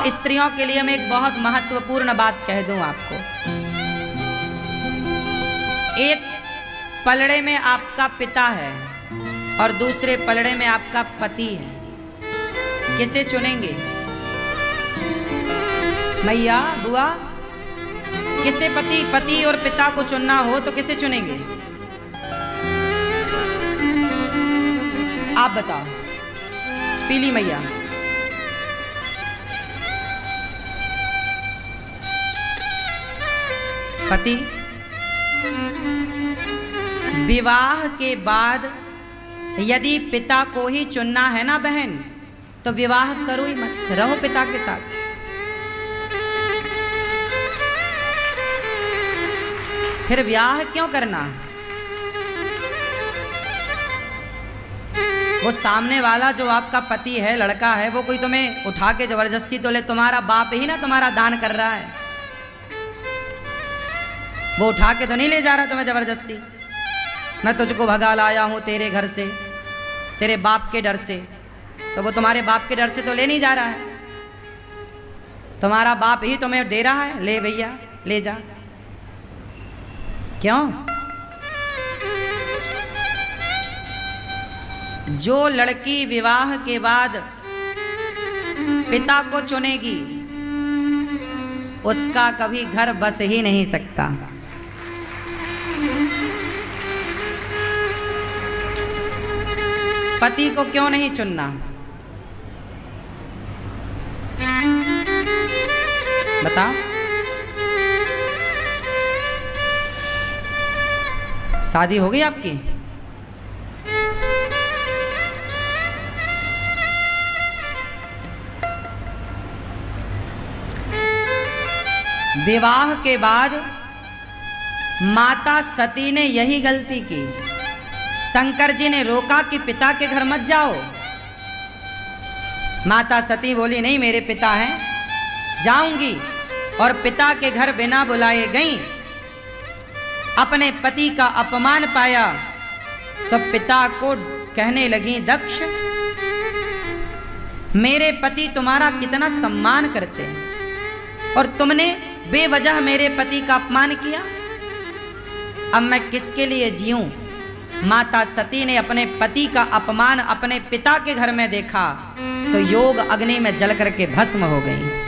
स्त्रियों के लिए मैं एक बहुत महत्वपूर्ण बात कह दूं आपको। एक पलड़े में आपका पिता है और दूसरे पलड़े में आपका पति है, किसे चुनेंगे? मैया, बुआ, किसे पति और पिता को चुनना हो तो किसे चुनेंगे? आप बताओ। पीली मैया। पति। विवाह के बाद यदि पिता को ही चुनना है ना बहन, तो विवाह करो ही मत, रहो पिता के साथ। फिर विवाह क्यों करना? वो सामने वाला जो आपका पति है, लड़का है, वो कोई तुम्हें उठा के जबरदस्ती तो ले, तुम्हारा बाप ही ना तुम्हारा दान कर रहा है। वो उठा के तो नहीं ले जा रहा तुम्हें जबरदस्ती। मैं तुझको भगा लाया हूं तेरे घर से, तेरे बाप के डर से, तो वो तुम्हारे बाप के डर से तो ले नहीं जा रहा है, तुम्हारा बाप ही तुम्हें दे रहा है, ले भैया ले जा। क्यों? जो लड़की विवाह के बाद पिता को चुनेगी उसका कभी घर बस ही नहीं सकता। पति को क्यों नहीं चुनना? बताओ। शादी हो गई आपकी? विवाह के बाद माता सती ने यही गलती की। शंकर जी ने रोका कि पिता के घर मत जाओ। माता सती बोली नहीं, मेरे पिता हैं, जाऊंगी। और पिता के घर बिना बुलाए गई। अपने पति का अपमान पाया तो पिता को कहने लगी, दक्ष, मेरे पति तुम्हारा कितना सम्मान करते हैं और तुमने बेवजह मेरे पति का अपमान किया। अब मैं किसके लिए जीऊं? माता सती ने अपने पति का अपमान अपने पिता के घर में देखा तो योग अग्नि में जल करके भस्म हो गई।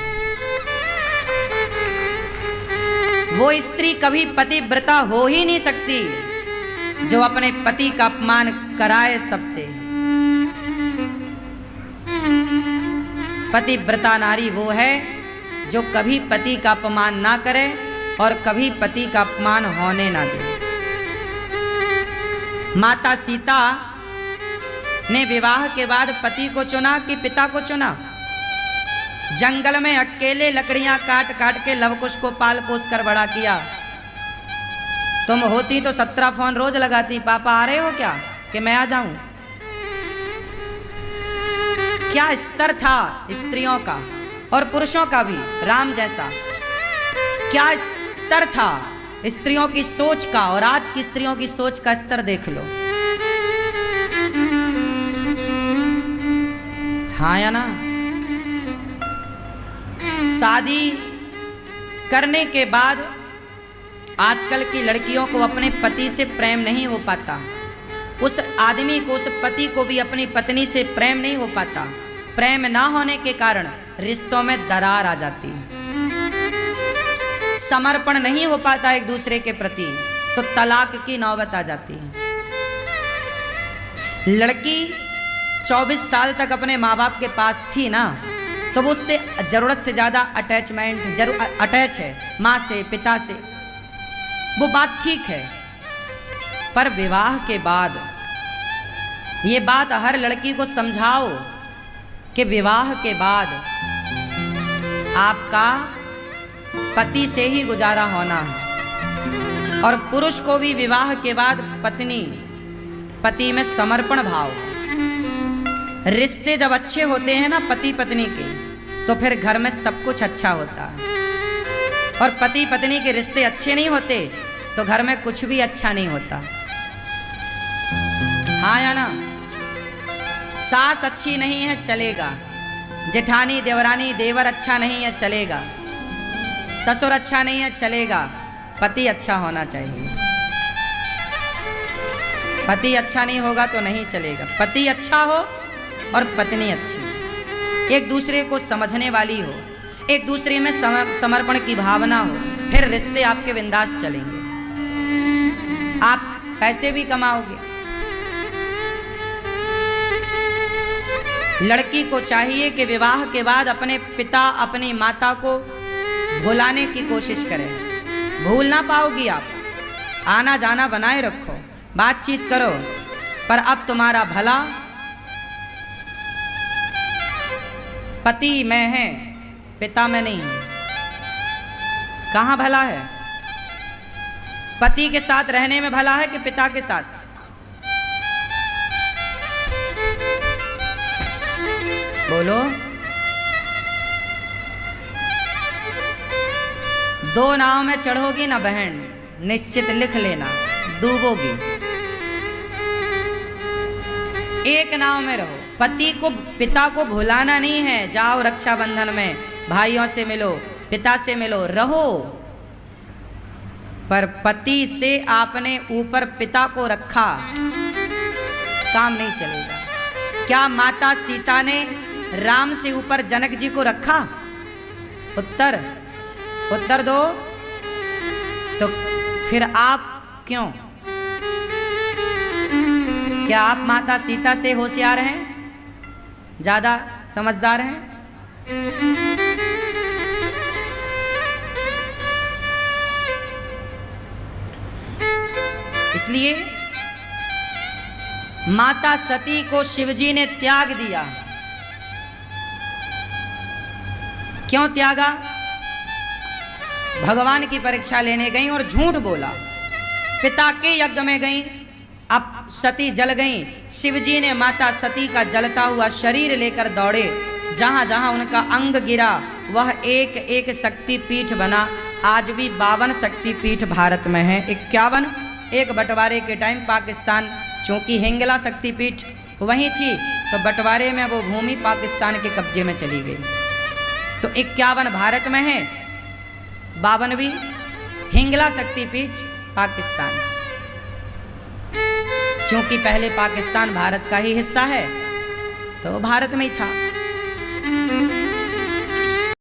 वो स्त्री कभी पतिव्रता हो ही नहीं सकती जो अपने पति का अपमान कराए सबसे। पतिव्रता नारी वो है जो कभी पति का अपमान ना करे और कभी पति का अपमान होने ना दे। माता सीता ने विवाह के बाद पति को चुना कि पिता को चुना? जंगल में अकेले लकड़ियां काट काट के लवकुश को पाल पोस कर बड़ा किया। तुम होती तो 17 फोन रोज लगाती, पापा आ रहे हो क्या, कि मैं आ जाऊं। क्या स्तर था स्त्रियों का और पुरुषों का भी राम जैसा। क्या स्तर था स्त्रियों की सोच का, और आज की स्त्रियों की सोच का स्तर देख लो। हाँ या ना? शादी करने के बाद आजकल की लड़कियों को अपने पति से प्रेम नहीं हो पाता। उस आदमी को, उस पति को भी अपनी पत्नी से प्रेम नहीं हो पाता। प्रेम ना होने के कारण रिश्तों में दरार आ जाती, समर्पण नहीं हो पाता एक दूसरे के प्रति, तो तलाक की नौबत आ जाती है। लड़की 24 साल तक अपने माँ बाप के पास थी ना, तो वो उससे जरूरत से ज्यादा अटैच है माँ से, पिता से, वो बात ठीक है। पर विवाह के बाद ये बात हर लड़की को समझाओ कि विवाह के बाद आपका पति से ही गुजारा होना है। और पुरुष को भी विवाह के बाद पति में समर्पण भाव। रिश्ते जब अच्छे होते हैं ना पति पत्नी के, तो फिर घर में सब कुछ अच्छा होता है। और पति पत्नी के रिश्ते अच्छे नहीं होते तो घर में कुछ भी अच्छा नहीं होता। हाँ या ना? सास अच्छी नहीं है चलेगा, जेठानी देवरानी देवर अच्छा नहीं है चलेगा, ससुर अच्छा नहीं है चलेगा, पति अच्छा होना चाहिए। पति अच्छा नहीं होगा तो नहीं चलेगा। पति अच्छा हो और पत्नी अच्छी, एक दूसरे को समझने वाली हो, एक दूसरे में समर्पण की भावना हो, फिर रिश्ते आपके बिंदास चलेंगे, आप पैसे भी कमाओगे। लड़की को चाहिए कि विवाह के बाद अपने पिता अपनी माता को भुलाने की कोशिश करें। भूल ना पाओगी आप, आना जाना बनाए रखो, बातचीत करो, पर अब तुम्हारा भला पति में है, पिता में नहीं है। कहाँ भला है? पति के साथ रहने में भला है कि पिता के साथ? बोलो। दो नाव में चढ़ोगी ना बहन, निश्चित लिख लेना, डूबोगी। एक नाव में रहो। पति को पिता को भुलाना नहीं है। जाओ रक्षाबंधन में भाइयों से मिलो, पिता से मिलो, रहो, पर पति से आपने ऊपर पिता को रखा, काम नहीं चलेगा। क्या माता सीता ने राम से ऊपर जनक जी को रखा? उत्तर दो। तो फिर आप क्यों? क्या आप माता सीता से होशियार हैं, ज्यादा समझदार हैं? इसलिए माता सती को शिवजी ने त्याग दिया। क्यों त्यागा? भगवान की परीक्षा लेने गई और झूठ बोला। पिता के यज्ञ में गई, अब सती जल गई। शिवजी ने माता सती का जलता हुआ शरीर लेकर दौड़े, जहां जहां उनका अंग गिरा वह एक एक शक्तिपीठ बना। आज भी 52 शक्तिपीठ भारत में है। 51 एक बंटवारे के टाइम पाकिस्तान, चूंकि हिंगला शक्तिपीठ वहीं थी तो बंटवारे में वो भूमि पाकिस्तान के कब्जे में चली गई। तो 51 भारत में है, 52वीं हिंगला शक्तिपीठ पाकिस्तान। क्योंकि पहले पाकिस्तान भारत का ही हिस्सा है तो भारत में ही था।